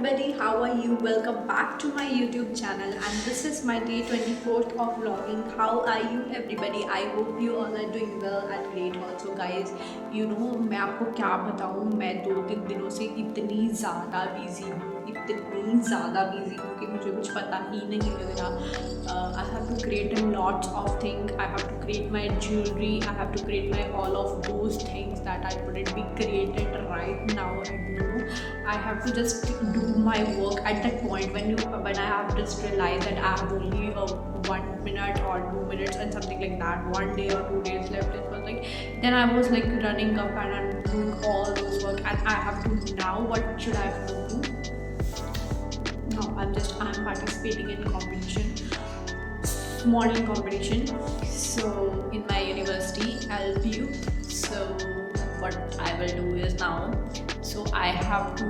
everybody, how are you? Welcome back to my YouTube channel, and this is my day 24th of vlogging. How are you everybody? I hope you all are doing well and great also guys. मैं आपको क्या बताऊँ, मैं 2-3 दिनों से इतनी ज़्यादा busy हूँ कि मुझे कुछ पता ही नहीं लग रहा. I have to create a lot of things. I have to create my jewelry. I have to create my all of those things that I couldn't be created right now. And I have to just do my work at that point when I have just realized that I have only 1 minute or 2 minutes and something like that, 1 day or 2 days left. It was like, then I was like running up and I'm doing all those work, and I have to now. What should I have to do? No, I'm participating in competition, modeling competition. So in my university, LPU. So what I will do is now. So I have to.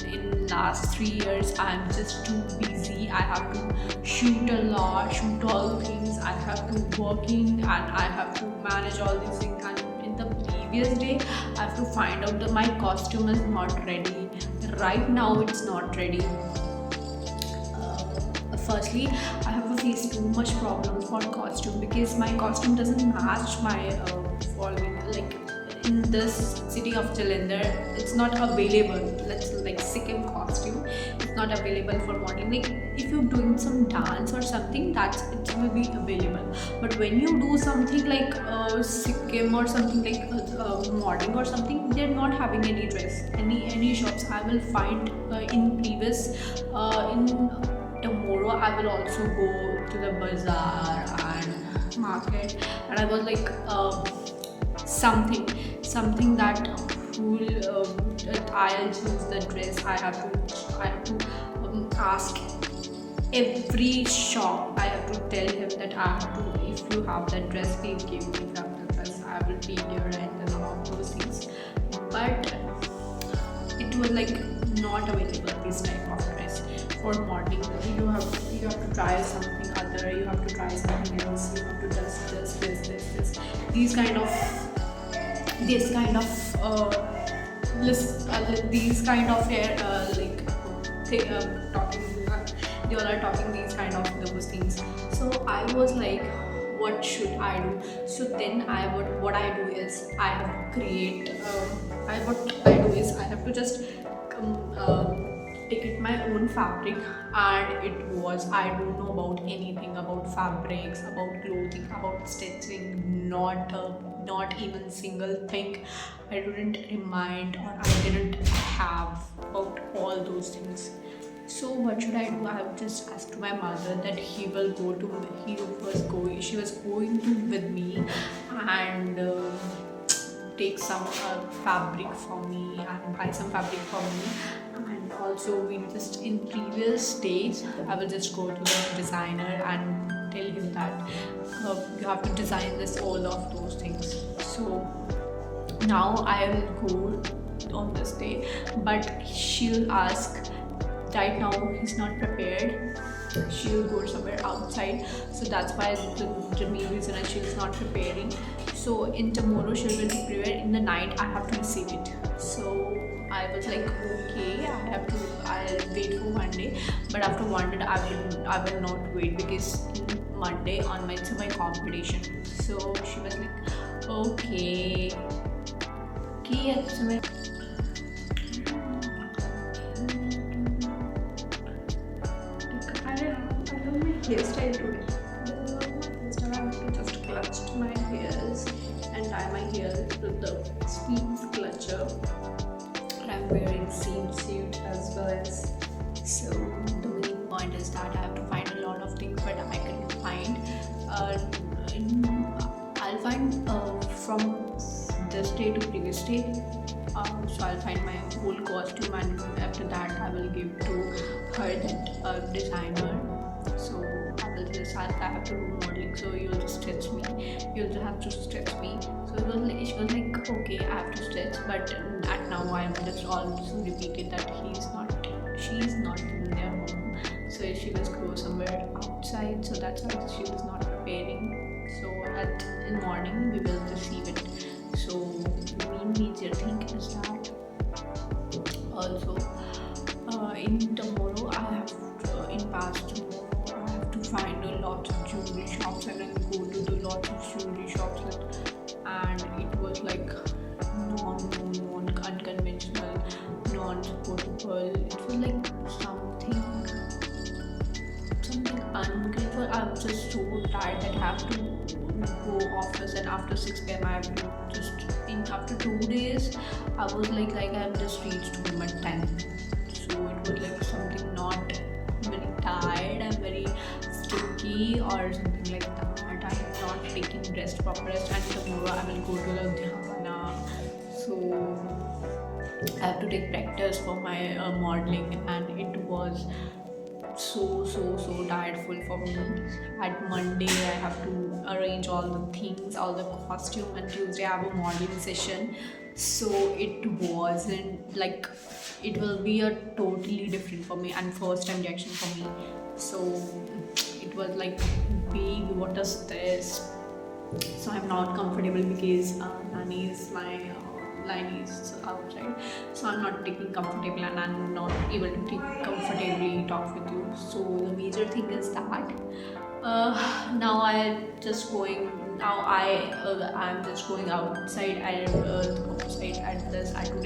In last 3 years, I'm just too busy. I have to shoot a lot, shoot all things. I have to working and I have to manage all these things. And in the previous day, I have to find out that my costume is not ready. Right now, it's not ready. Firstly, I have to face too much problems for costume because my costume doesn't match my following. Like in this city of Jalandhar, it's not available. Let's like Sikkim costume, it's not available for modeling. Like if you're doing some dance or something, it will be available. But when you do something like Sikkim or something like modeling or something, they're not having any dress. Any shops I will find in previous in. Tomorrow I will also go to the bazaar and market, and I was like something that I'll choose the dress. I have to ask every shop. I have to tell him that I have to, if you have that dress, please give me that dress. I will be here and all those things. But it was like not available, this type of dress for modeling. You have to try something other, you have to try something else, you have to just this these kind of these kind of talking, they all are talking these kind of those things. So I was like, what should I do? So then what I do is I have to create I have to just take my own fabric, and I don't know about anything about fabrics, about clothing, about stitching, not even single thing. I didn't remind or I didn't have about all those things. So what should I do? I have just asked my mother that she was going to with me and take some fabric for me and buy some fabric for me. And also we just in previous days I will just go to the designer and tell him that you have to design this, all of those things. So now I will go on this day, but she'll ask. Right now he's not prepared, she'll go somewhere outside, so that's why the main reason is she's not preparing. So in tomorrow she will be prepared. In the night I have to receive it. So I was like, okay, I'll wait for one day, but after one day I will not wait because Monday on my competition. So she was like, okay, so hairstyle today. This time I have to just clutch my hairs and tie my hair with the Speeds clutcher. And I'm wearing same suit as well as. So the main point is that I have to find a lot of things, but I can find. I'll find from this day to previous day. So I'll find my whole costume, and after that I will give to her that designer. So I have to do modeling, so you'll just stretch me. You'll just have to stretch me. So she was like, okay, I have to stretch, but at now I'm just also repeated that she's not in their home. So she was go somewhere outside, so that's why she was not preparing. So in morning we will receive it. So main major thing is that also in unconventional, non-supportable. It was like something ungrateful. I'm just so tired that I have to go office, and after 6 p.m. I have to just after 2 days I was like I've just reached home at 10. So it was like something not very tired. I'm very sticky or something like that. I'm not taking proper rest, and tomorrow I will go to Ludhiana. So I have to take practice for my modeling, and it was so tiredful for me. At Monday I have to arrange all the things, all the costume, and Tuesday I have a modeling session. So it wasn't like, it will be a totally different for me and first time reaction for me. So it was like big, what is this? So I'm not comfortable because Nani is my line is outside, so I'm not taking comfortable, and I'm not able to comfortably talk with you. So the major thing is that now I'm just going outside. Today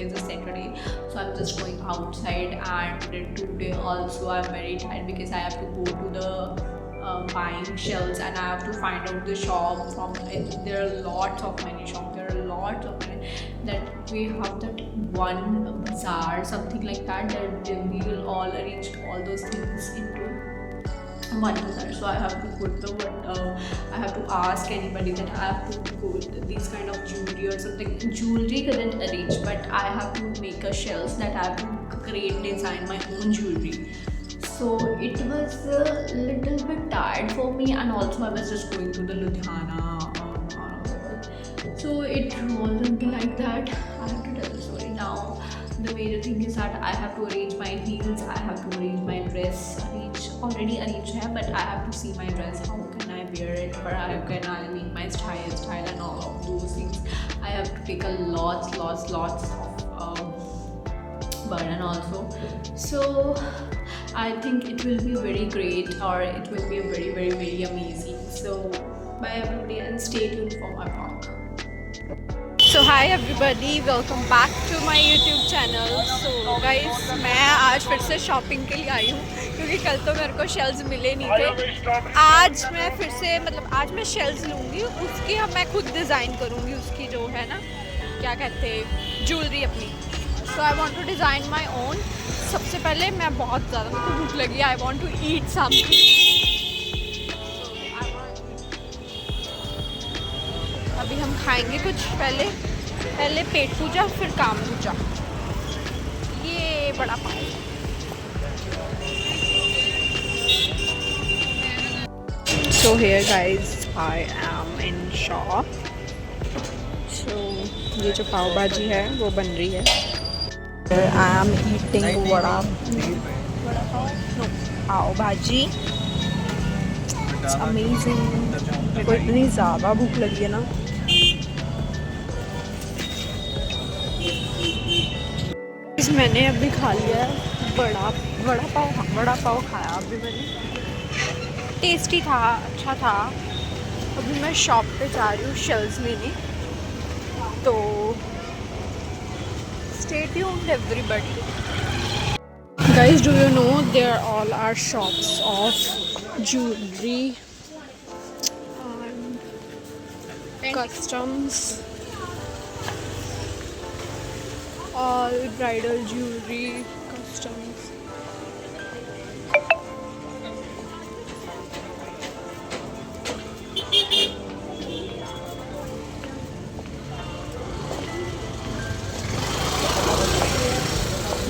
is a Saturday, so I'm just going outside, and today also I'm very tired because I have to go to the buying shelves, and I have to find out the shop from it. There are lots of many shops. There are lots of many, that we have that one bazaar, something like that we will all arrange all those things into one bazaar. So I have to put I have to ask anybody that I have to put these kind of jewelry or something. Jewelry couldn't arrange, but I have to make a shelves that I have to create, design my own jewelry. So it was a little bit tired for me, and also I was just going to the Ludhiana. So it wasn't like that. I have to tell the story now. The major thing is that I have to arrange my heels, I have to arrange my dress, already arranged here, but I have to see my dress, how can I wear it, or how can I make my style and all of those things. I have to take a lots of burden also. So I think it will be very great, or it will be very amazing. So bye everybody, and stay tuned for my vlog. So hi everybody, welcome back to my YouTube channel. So guys, मैं आज फिर से shopping के लिए आई हूँ, क्योंकि कल तो मेरे को शेल्स मिले नहीं थे. आज मैं फिर से आज मैं शेल्स लूँगी, उसकी मैं खुद डिज़ाइन करूँगी, उसकी जो है ना, क्या कहते हैं, ज्वेलरी अपनी. So I want to design my own. सबसे पहले मैं बहुत ज़्यादा, मेरे को भूख लगी, I want to eat something. अभी हम खाएंगे कुछ, पहले पेट पूजा, फिर काम पूजा. ये बड़ा पाव. So here guys, I am in shop. So ये जो पाव भाजी है वो बन रही है. I am eating पाव भाजी. It's amazing. मेरे को इतनी ज़्यादा भूख लगी है ना. मैंने अभी खा लिया है बड़ा पाव खाया अभी मैंने. टेस्टी था, अच्छा था. अभी मैं शॉप पे जा रही हूँ शेल्स लेने. तो stay tuned everybody. Guys, do you know there all are shops of jewelry and customs, all bridal jewelry customs.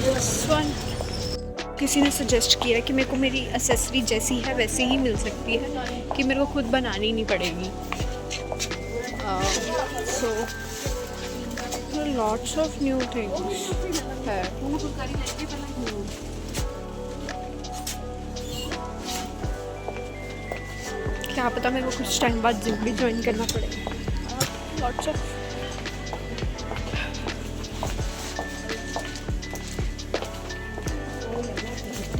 This one किसी ने सजेस्ट किया कि मेरे को मेरी एक्सेसरी जैसी है वैसे ही मिल सकती है, कि मेरे को खुद बनानी नहीं पड़ेगी. So lots of new things है. क्या पता मेरे को कुछ टाइम बाद जिम भी ज्वाइन करना पड़ेगा. लॉट्स ऑफ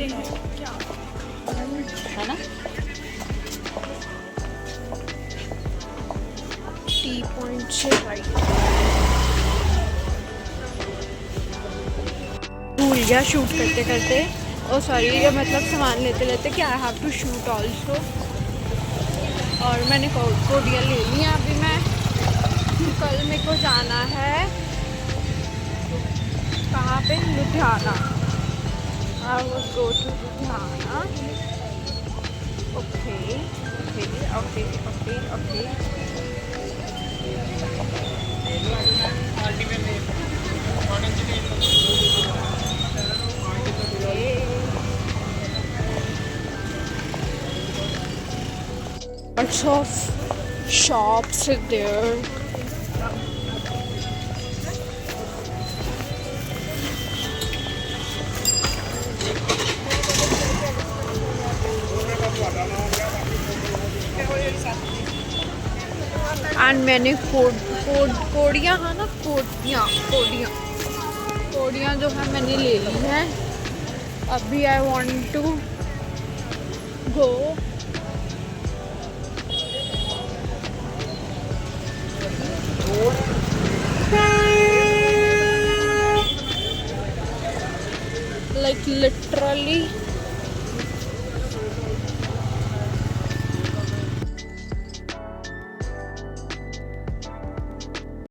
क्या है ना. टी पॉइंट से राइट. भूल गया शूट करते करते, ओ सॉरी मतलब सामान लेते लेते कि I have to shoot also. और मैंने कोडियाँ ले ली हैं। अभी मैं कल मेरे को जाना है कहाँ पे, Ludhiana. I will go to Ludhiana. Okay okay okay okay okay. Lots of shops there. And मैंने कोडियाँ है ना, कोडियाँ जो है मैंने ले ली है। अभी I want to go like literally